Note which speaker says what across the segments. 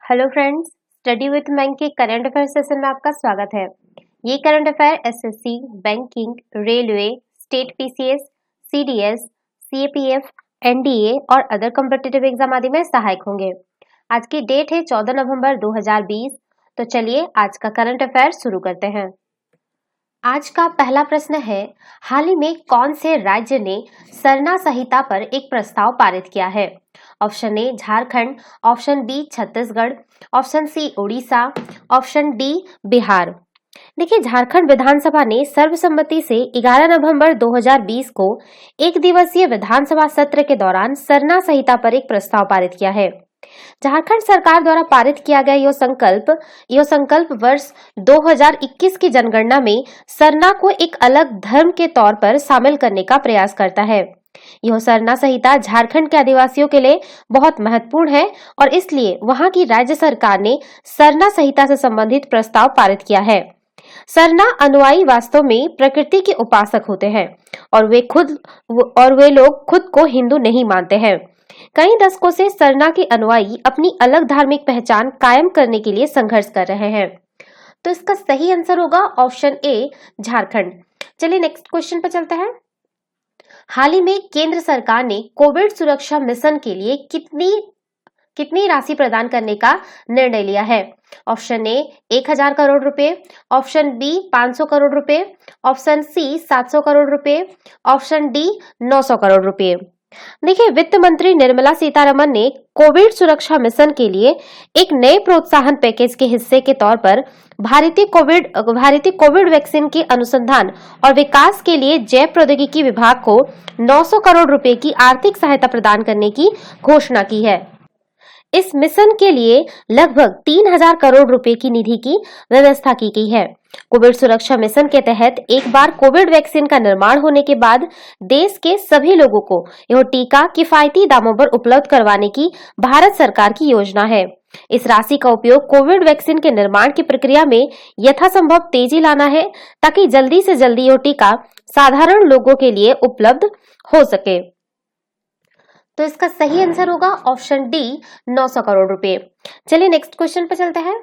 Speaker 1: Hello friends, study with bank के current affair session में आपका स्वागत है। ये current affair SSC, banking, railway, state PCS, CDS, CAPF, NDA और अदर कॉम्पिटिटिव एग्जाम आदि में सहायक होंगे। आज की डेट है 14 नवंबर 2020। तो चलिए आज का करंट अफेयर शुरू करते हैं। आज का पहला प्रश्न है, हाल ही में कौन से राज्य ने सरना संहिता पर एक प्रस्ताव पारित किया है? Option A Jharkhand, option B Chhattisgarh, option C Orissa, option D Bihar. देखिए, झारखंड विधानसभा ने सर्वसम्मति से 11 नवंबर 2020 को एक दिवसीय विधानसभा सत्र के दौरान सरना संहिता पर एक प्रस्ताव पारित किया है। झारखंड सरकार द्वारा पारित किया गया यह संकल्प वर्ष 2021 की जनगणना में सरना को एक अलग धर्म के तौर पर शामिल करने का प्रयास करता है। यह सरना संहिता झारखंड के आदिवासियों के लिए बहुत महत्वपूर्ण है और इसलिए वहां की राज्य सरकार ने सरना संहिता से संबंधित प्रस्ताव पारित किया है। सरना अनुयायी वास्तव में प्रकृति के उपासक होते हैं और वे लोग खुद को हिंदू नहीं मानते हैं। कई दशकों से सरना के अनुयायी अपनी अलग धार्मिक पहचान कायम करने के लिए संघर्ष कर रहे हैं। तो इसका सही आंसर होगा ऑप्शन ए झारखंड। चलिए नेक्स्ट क्वेश्चन पर चलते हैं। हाल ही में केंद्र सरकार ने कोविड सुरक्षा मिशन के लिए कितनी राशि प्रदान करने का निर्णय लिया है? ऑप्शन ए 1000 करोड़ रुपए, ऑप्शन बी 500 करोड़ रुपए, ऑप्शन सी 700 करोड़ रुपए, ऑप्शन डी 900 करोड़ रुपए। देखिए, वित्त मंत्री निर्मला सीतारमन ने कोविड सुरक्षा मिशन के लिए एक नए प्रोत्साहन पैकेज के हिस्से के तौर पर भारतीय कोविड वैक्सीन के अनुसंधान और विकास के लिए जैव प्रौद्योगिकी विभाग को 900 करोड़ रुपए की आर्थिक सहायता प्रदान करने की घोषणा की है। इस मिशन के लिए लगभग 3000 करोड़ रुपए की निधि की व्यवस्था की गई है। कोविड सुरक्षा मिशन के तहत एक बार कोविड वैक्सीन का निर्माण होने के बाद देश के सभी लोगों को यह टीका किफायती दामों पर उपलब्ध करवाने की भारत सरकार की योजना है। इस राशि का उपयोग कोविड वैक्सीन के निर्माण की प्रक्रिया में यथासंभव तेजी लाना है ताकि जल्दी से जल्दी यह टीका साधारण लोगों के लिए उपलब्ध हो सके। तो इसका सही आंसर होगा ऑप्शन डी 900 करोड़ रुपए। चलिए नेक्स्ट क्वेश्चन पर चलते हैं।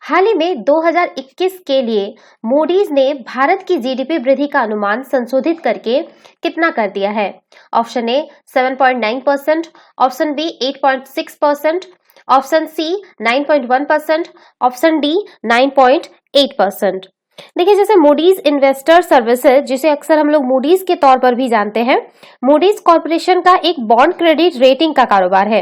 Speaker 1: हाल ही में 2021 के लिए मूडीज ने भारत की जीडीपी वृद्धि का अनुमान संशोधित करके कितना कर दिया है? Option A 7.9%, option B 8.6%, option C 9.1%, option D 9.8%। देखिए, जैसे मूडीज इन्वेस्टर सर्विसेज, जिसे अक्सर हम लोग मूडीज के तौर पर भी जानते हैं, मूडीज कॉर्पोरेशन का एक बॉन्ड क्रेडिट रेटिंग का कारोबार है।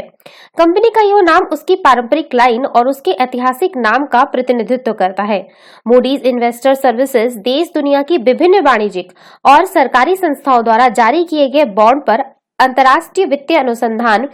Speaker 1: कंपनी का यह नाम उसकी पारंपरिक लाइन और उसके ऐतिहासिक नाम का प्रतिनिधित्व करता है। मूडीज इन्वेस्टर सर्विसेज देश दुनिया की विभिन्न वाणिज्यिक और सरकारी संस्थाओं द्वारा जारी किए गए बॉन्ड पर अंतर्राष्ट्रीय वित्तीय अनुसंधान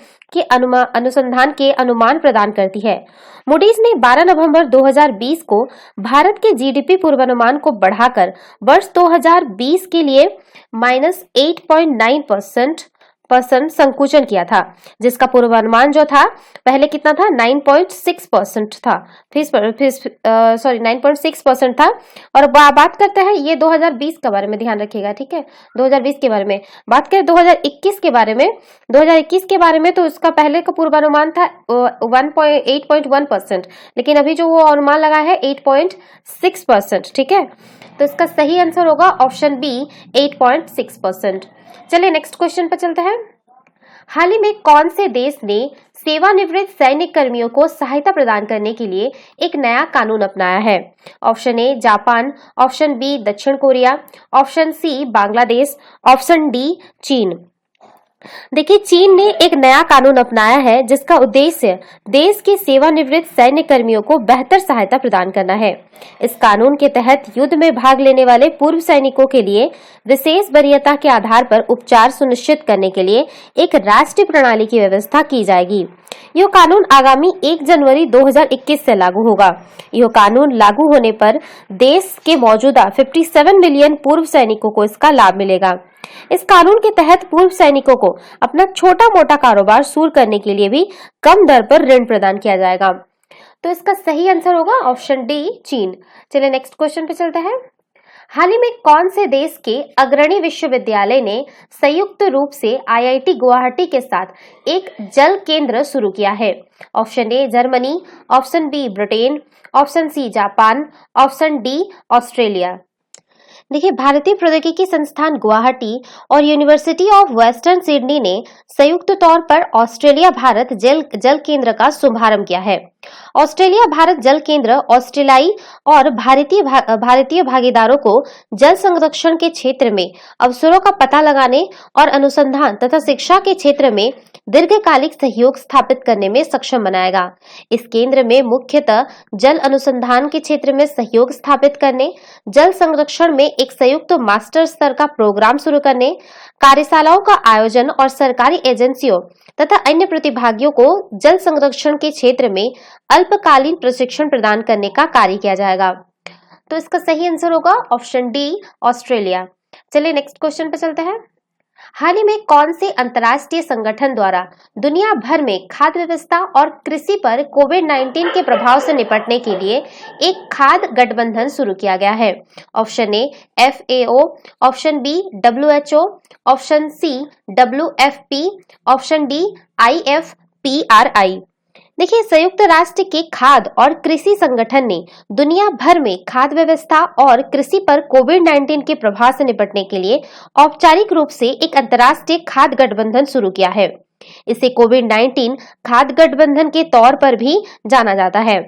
Speaker 1: के अनुमान प्रदान करती है। मूडीज ने 12 नवंबर 2020 को भारत के जीडीपी पूर्वानुमान को बढ़ाकर वर्ष 2020 के लिए -8.9% संकुचन किया था, जिसका पूर्वानुमान जो था पहले कितना था 9.6% था, फिर 9.6% था। और बात करते हैं ये 2020 के बारे में, ध्यान रखिएगा, ठीक है। 2020 के बारे में बात करें 2021 के बारे में, 2021 के बारे में तो उसका पहले का पूर्वानुमान था 8.1%, लेकिन अभी जो वो अनुमान लगा है 8.6%, ठीक है। तो इसका सही आंसर होगा ऑप्शन बी 8.6%। चलिए नेक्स्ट क्वेश्चन पर चलते हैं। हाल ही में कौन से देश ने सेवानिवृत्त सैनिक कर्मियों को सहायता प्रदान करने के लिए एक नया कानून अपनाया है? Option A Japan, option B दक्षिण Korea, option C Bangladesh, option D चीन। देखिए, चीन ने एक नया कानून अपनाया है जिसका उद्देश्य देश के सेवानिवृत्त सैन्य कर्मियों को बेहतर सहायता प्रदान करना है। इस कानून के तहत युद्ध में भाग लेने वाले पूर्व सैनिकों के लिए विशेष वरीयता के आधार पर उपचार सुनिश्चित करने के लिए एक राष्ट्रीय प्रणाली की व्यवस्था की जाएगी। यह कानून आगामी 1 जनवरी 2021 से लागू होगा। यह कानून लागू होने पर देश के मौजूदा 57 मिलियन पूर्व सैनिकों को इसका लाभ मिलेगा। इस कानून के तहत पूर्व सैनिकों को अपना छोटा मोटा कारोबार शुरू करने के लिए भी कम दर पर ऋण प्रदान किया जाएगा। तो इसका सही आंसर होगा ऑप्शन डी चीन। चलिए नेक्स्ट क्वेश्चन पे चलते हैं। हाल ही में कौन से देश के अग्रणी विश्वविद्यालय ने संयुक्त रूप से आईआईटी गुवाहाटी के साथ एक जल केंद्र शुरू किया है? Option A Germany, option B Britain, option C Japan, option D Australia. देखिए, भारतीय प्रौद्योगिकी संस्थान गुवाहाटी और यूनिवर्सिटी ऑफ वेस्टर्न सिडनी ने संयुक्त तौर पर ऑस्ट्रेलिया भारत जल केंद्र का शुभारंभ किया है। ऑस्ट्रेलिया भारत जल केंद्र ऑस्ट्रेलियाई और भारतीय भागीदारों को जल संरक्षण के क्षेत्र में अवसरों का पता लगाने और अनुसंधान तथा शिक्षा के क्षेत्र में दीर्घकालिक सहयोग स्थापित करने में सक्षम बनाएगा। इस केंद्र में मुख्यतः जल अनुसंधान के क्षेत्र में सहयोग स्थापित करने, जल संरक्षण में एक संयुक्त मास्टर स्तर का प्रोग्राम शुरू करने, कार्यशालाओं का आयोजन और सरकारी एजेंसियों तथा अन्य प्रतिभागियों को जल संरक्षण के क्षेत्र में अल्पकालीन प्रशिक्षण प्रदान करने का कार्य किया जाएगा। तो इसका सही आंसर होगा ऑप्शन डी ऑस्ट्रेलिया। चलिए नेक्स्ट क्वेश्चन पे चलते हैं। हाल ही में कौन से अंतर्राष्ट्रीय संगठन द्वारा दुनिया भर में खाद्य व्यवस्था और कृषि पर कोविड-19 के प्रभाव से निपटने के लिए एक खाद्य गठबंधन शुरू किया गया है? Option A FAO, option B WHO, option C WFP, option D IFPRI। देखिए, संयुक्त राष्ट्र के खाद्य और कृषि संगठन ने दुनिया भर में खाद्य व्यवस्था और कृषि पर कोविड-19 के प्रभाव से निपटने के लिए औपचारिक रूप से एक अंतर्राष्ट्रीय खाद्य गठबंधन शुरू किया है। इसे कोविड-19 खाद्य गठबंधन के तौर पर भी जाना जाता है।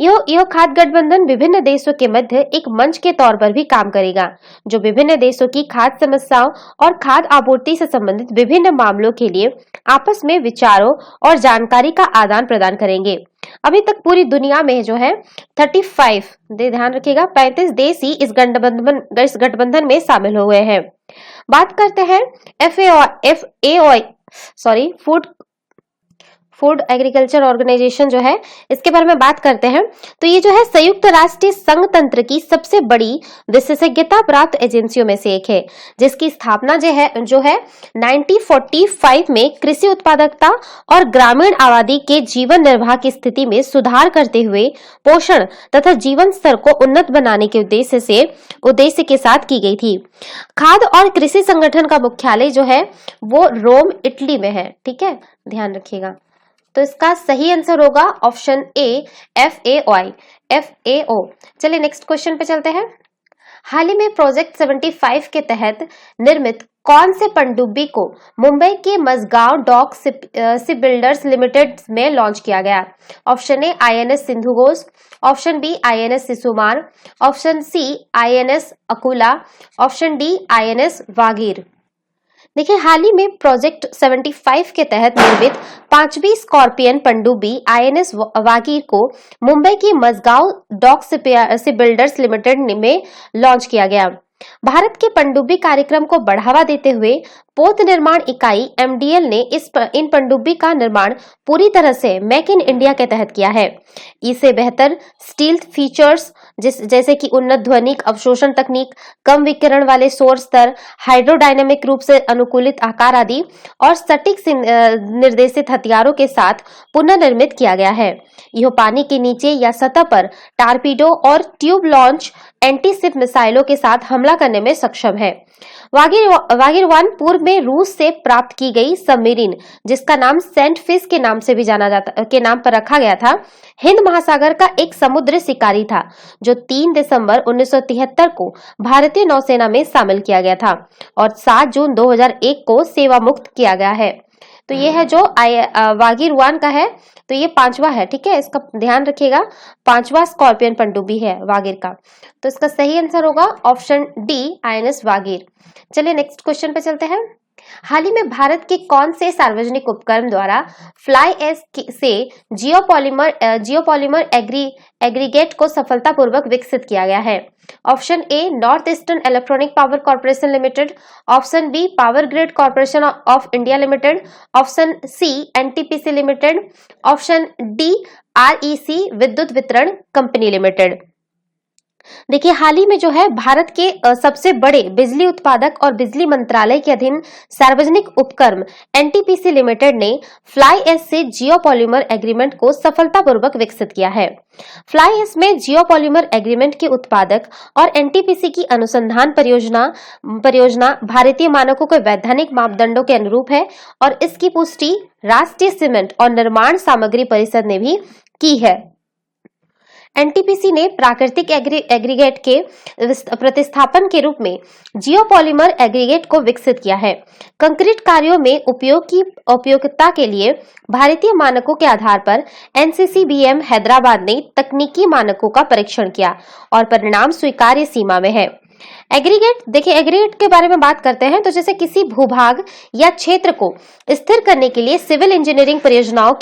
Speaker 1: यह खाद्य गठबंधन विभिन्न देशों के मध्य एक मंच के तौर पर भी काम करेगा, जो विभिन्न देशों की खाद्य समस्याओं और खाद्य आपूर्ति से संबंधित विभिन्न मामलों के लिए आपस में विचारों और जानकारी का आदान प्रदान करेंगे। अभी तक पूरी दुनिया में जो है 35 ध्यान रखिएगा 35 देश ही इस गठबंधन में शामिल हो गए हैं। बात करते हैं फूड एग्रीकल्चर ऑर्गेनाइजेशन जो है, इसके बारे में बात करते हैं। तो ये जो है संयुक्त राष्ट्रीय संघ तंत्र की सबसे बड़ी विशेषज्ञता प्राप्त एजेंसियों में से एक है, जिसकी स्थापना जो है 1945 में कृषि उत्पादकता और ग्रामीण आबादी के जीवन निर्वाह की स्थिति में सुधार करते हुए पोषण तथा जीवन स्तर को उन्नत बनाने के उद्देश्य के साथ की गई थी। खाद्य और कृषि संगठन का मुख्यालय जो है वो रोम, इटली में है। ठीक है, ध्यान रखिएगा। तो इसका सही आंसर होगा ऑप्शन ए FAO। चलिए नेक्स्ट क्वेश्चन पे चलते हैं। हाल ही में प्रोजेक्ट 75 के तहत निर्मित कौन से पनडुब्बी को मुंबई के Mazagon dock ship builders limited में लॉन्च किया गया? Option A INS Sindhughosh, option B INS Shishumar, option C INS Akula, option D INS Vagir. देखिए, हाल ही में प्रोजेक्ट 75 के तहत निर्मित 5वीं स्कॉर्पियन पनडुब्बी INS वागीर को मुंबई की Mazagaon dock ship builders limited में लॉन्च किया गया। भारत के पनडुब्बी कार्यक्रम को बढ़ावा देते हुए पोत निर्माण इकाई MDL ने इन पनडुब्बी का निर्माण पूरी तरह से मेक इन इंडिया के तहत किया है। इसे बेहतर स्टील फीचर्स जैसे कि उन्नत ध्वनिक अवशोषण तकनीक, कम विकिरण वाले शोर स्तर, हाइड्रोडायनामिक रूप से अनुकूलित आकार आदि और सटीक निर्देशित हथियारों के साथ पुनर्निर्मित किया गया है। यह पानी के नीचे या सतह पर टारपीडो और ट्यूब लॉन्च एंटी शिप मिसाइलों के साथ हमला करने में सक्षम है। वागीर 1 पूर्व में रूस से प्राप्त की गई सबमरीन, जिसका नाम सेंट फिश के नाम पर रखा गया था, हिंद महासागर का एक समुद्री शिकारी था, जो 3 दिसंबर 1973 को भारतीय नौसेना में शामिल किया गया था और 7 जून 2001 को सेवा मुक्त किया गया है। तो ये है जो वागीर 1 का है, तो ये 5वां है। ठीक है, इसका ध्यान रखिएगा, 5वां स्कॉर्पियन पनडुब्बी है वागीर का। तो इसका सही आंसर होगा ऑप्शन डी INS वागीर। चलिए नेक्स्ट क्वेश्चन पे चलते हैं। हाल ही में भारत के कौन से सार्वजनिक उपक्रम द्वारा फ्लाई ऐश से जियोपॉलीमर एग्रीगेट को सफलतापूर्वक विकसित किया गया है? Option A north eastern electronic power corporation limited, option B power grid corporation of India limited, option C NTPC limited, option D REC विद्युत वितरण कंपनी लिमिटेड। देखिए हाल ही में जो है भारत के सबसे बड़े बिजली उत्पादक और बिजली मंत्रालय के अधीन सार्वजनिक उपक्रम एनटीपीसी लिमिटेड ने फ्लाई एश से जियोपॉलीमर एग्रीमेंट को सफलतापूर्वक विकसित किया है। फ्लाई एश में जियोपॉलीमर एग्रीमेंट के उत्पादक और एनटीपीसी की अनुसंधान परियोजना भारतीय मानकों के वैधानिक मापदंडों के अनुरूप है और इसकी पुष्टि राष्ट्रीय सीमेंट और निर्माण सामग्री परिषद ने भी की है। एनटीपीसी ने प्राकृतिक एग्रीगेट के प्रतिस्थापन के रूप में जियोपॉलीमर एग्रीगेट को विकसित किया है। कंक्रीट कार्यों में उपयोगिता के लिए भारतीय मानकों के आधार पर एनसीसीबीएम हैदराबाद ने तकनीकी मानकों का परीक्षण किया और परिणाम स्वीकार्य सीमा में है। एग्रीगेट, देखिए एग्रीगेट के बारे में बात करते हैं तो जैसे किसी भूभाग या क्षेत्र को स्थिर करने के लिए सिविल इंजीनियरिंग परियोजनाओं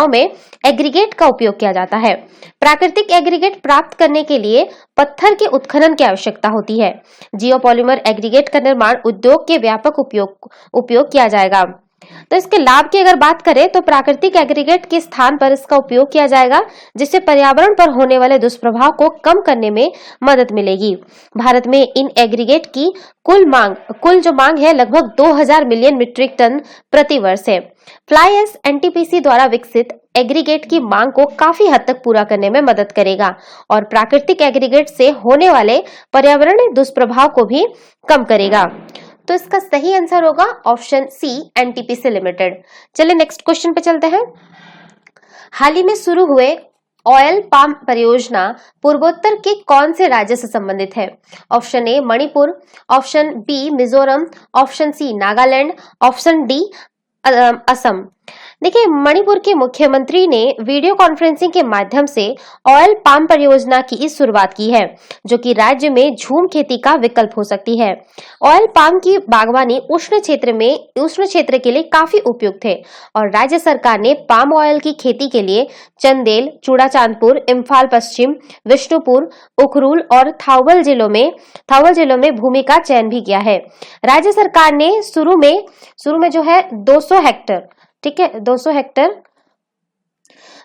Speaker 1: में एग्रीगेट का उपयोग किया जाता है। प्राकृतिक एग्रीगेट प्राप्त करने के लिए पत्थर के उत्खनन की आवश्यकता होती है। जियोपॉलीमर एग्रीगेट का निर्माण उद्योग के व्यापक उपयोग किया जाएगा। तो इसके लाभ की अगर बात करें तो प्राकृतिक एग्रीगेट के स्थान पर इसका उपयोग किया जाएगा जिससे पर्यावरण पर होने वाले दुष्प्रभाव को कम करने में मदद मिलेगी। भारत में इन एग्रीगेट की कुल जो मांग है लगभग 2000 मिलियन मीट्रिक टन प्रति वर्ष है। फ्लाई एश एनटीपीसी द्वारा विकसित एग्रीगेट की मांग को काफी हद तक पूरा करने में मदद करेगा और प्राकृतिक एग्रीगेट से होने वाले पर्यावरणीय दुष्प्रभाव को भी कम करेगा। तो इसका सही आंसर होगा ऑप्शन सी एनटीपीसी लिमिटेड। चलिए नेक्स्ट क्वेश्चन पे चलते हैं। हाल ही में शुरू हुए ऑयल पाम परियोजना पूर्वोत्तर के कौन से राज्य से संबंधित है? Option A Manipur, option B Mizoram, option C Nagaland, option D Assam. देखिए मणिपुर के मुख्यमंत्री ने वीडियो कॉन्फ्रेंसिंग के माध्यम से ऑयल पाम परियोजना की शुरुआत की है जो कि राज्य में झूम खेती का विकल्प हो सकती है। ऑयल पाम की बागवानी उष्ण क्षेत्र के लिए काफी उपयुक्त है और राज्य सरकार ने पाम ऑयल की खेती के लिए चंदेल, चूड़ाचांदपुर, इम्फाल पश्चिम, विष्णुपुर, उखरूल और थावल जिलों में भूमि का चयन भी किया है। राज्य सरकार ने शुरू में जो है 200 हेक्टेयर, ठीक है, 200 हेक्टेयर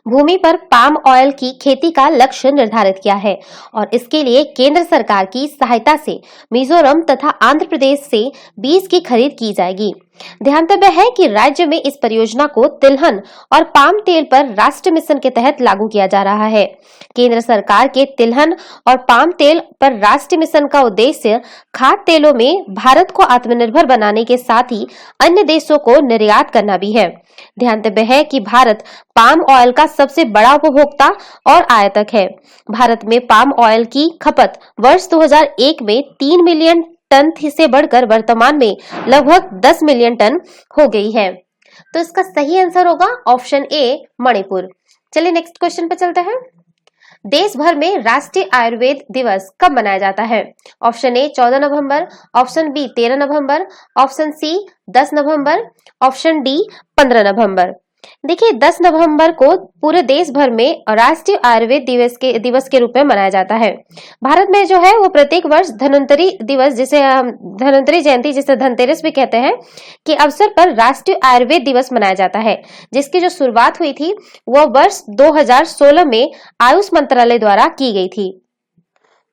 Speaker 1: भूमि पर पाम ऑयल की खेती का लक्ष्य निर्धारित किया है और इसके लिए केंद्र सरकार की सहायता से मिजोरम तथा आंध्र प्रदेश से बीज की खरीद की जाएगी। ध्यातव्य है कि राज्य में इस परियोजना को तिलहन और पाम तेल पर राष्ट्रीय मिशन के तहत लागू किया जा रहा है। केंद्र सरकार के तिलहन और पाम तेल पर राष्ट्रीय मिशन का उद्देश्य खाद्य तेलों में भारत को आत्मनिर्भर बनाने के साथ ही अन्य देशों को निर्यात करना भी है। ध्यातव्य है कि भारत पाम ऑयल का सबसे बड़ा उपभोक्ता और आयातक है। भारत में पाम ऑयल की खपत वर्ष 2001 में 3 मिलियन टन से बढ़कर वर्तमान में लगभग 10 मिलियन टन हो गई है। तो इसका सही आंसर होगा ऑप्शन ए मणिपुर। चलिए नेक्स्ट क्वेश्चन पे चलते हैं। देश भर में राष्ट्रीय आयुर्वेद दिवस कब मनाया जाता है? ऑप्शन ए 14 नवंबर, ऑप्शन बी 13 नवंबर, ऑप्शन सी 10 नवंबर, ऑप्शन डी 15 नवंबर। देखिए 10 नवंबर को पूरे देश भर में राष्ट्रीय आयुर्वेद दिवस के रूप में मनाया जाता है। भारत में जो है वो प्रत्येक वर्ष धन्वंतरी दिवस, जिसे हम धन्वंतरी जयंती, जिसे धनतेरस भी कहते हैं, के अवसर पर राष्ट्रीय आयुर्वेद दिवस मनाया जाता है, जिसकी जो शुरुआत हुई थी वह वर्ष 2016 में आयुष मंत्रालय द्वारा की गई थी।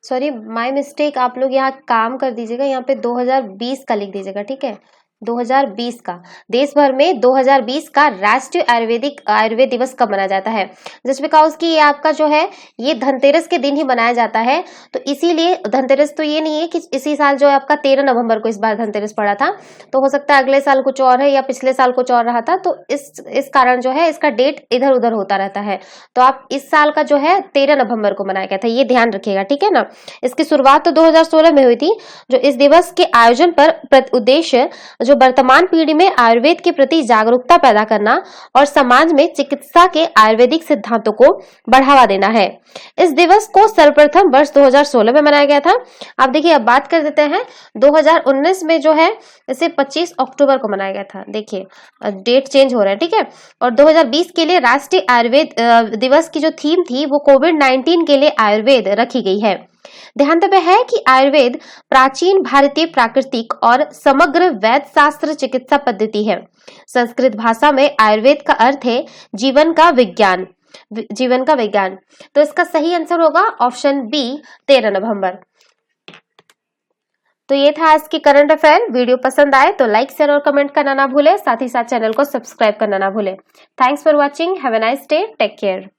Speaker 1: सॉरी माय मिस्टेक, आप लोग यहाँ काम कर दीजिएगा, यहाँ पे 2020 का लिख दीजिएगा, ठीक है, 2020 का। देश भर में 2020 का राष्ट्रीय आयुर्वेद दिवस कब मनाया जाता है? जस्ट बिकॉज कि ये आपका जो है ये धनतेरस के दिन ही मनाया जाता है, तो इसीलिए धनतेरस तो ये नहीं है कि इसी साल जो है आपका 13 नवंबर को इस बार धनतेरस पड़ा था, तो हो सकता है अगले साल कुछ और है या पिछले साल कुछ और रहा था, तो इस कारण जो है इसका डेट इधर उधर होता रहता है। तो आप इस साल का जो है 13 नवंबर को मनाया गया था, ये ध्यान रखिएगा, ठीक है ना। इसकी शुरुआत तो 2016 में हुई थी। जो इस दिवस के आयोजन पर उद्देश्य जो वर्तमान पीढ़ी में आयुर्वेद के प्रति जागरूकता पैदा करना और समाज में चिकित्सा के आयुर्वेदिक सिद्धांतों को बढ़ावा देना है। इस दिवस को सर्वप्रथम वर्ष 2016 में मनाया गया था। आप देखिए, अब बात कर देते हैं 2019 में जो है इसे 25 अक्टूबर को मनाया गया था। देखिए डेट चेंज हो रहा है, ठीक है। और 2020 के लिए राष्ट्रीय आयुर्वेद दिवस की जो थीम थी वो कोविड-19 के लिए आयुर्वेद रखी गई है। ध्यातव्य है कि आयुर्वेद प्राचीन भारतीय प्राकृतिक और समग्र वैद्य शास्त्र चिकित्सा पद्धति है। संस्कृत भाषा में आयुर्वेद का अर्थ है जीवन का विज्ञान। जीवन का विज्ञान। तो इसका सही आंसर होगा ऑप्शन बी 13 नवंबर। तो ये था आज की करंट अफेयर। वीडियो पसंद आए तो लाइक शेयर और कमेंट करना ना भूले, साथ ही साथ चैनल को सब्सक्राइब करना ना भूले। Thanks for watching, have a nice day, take care.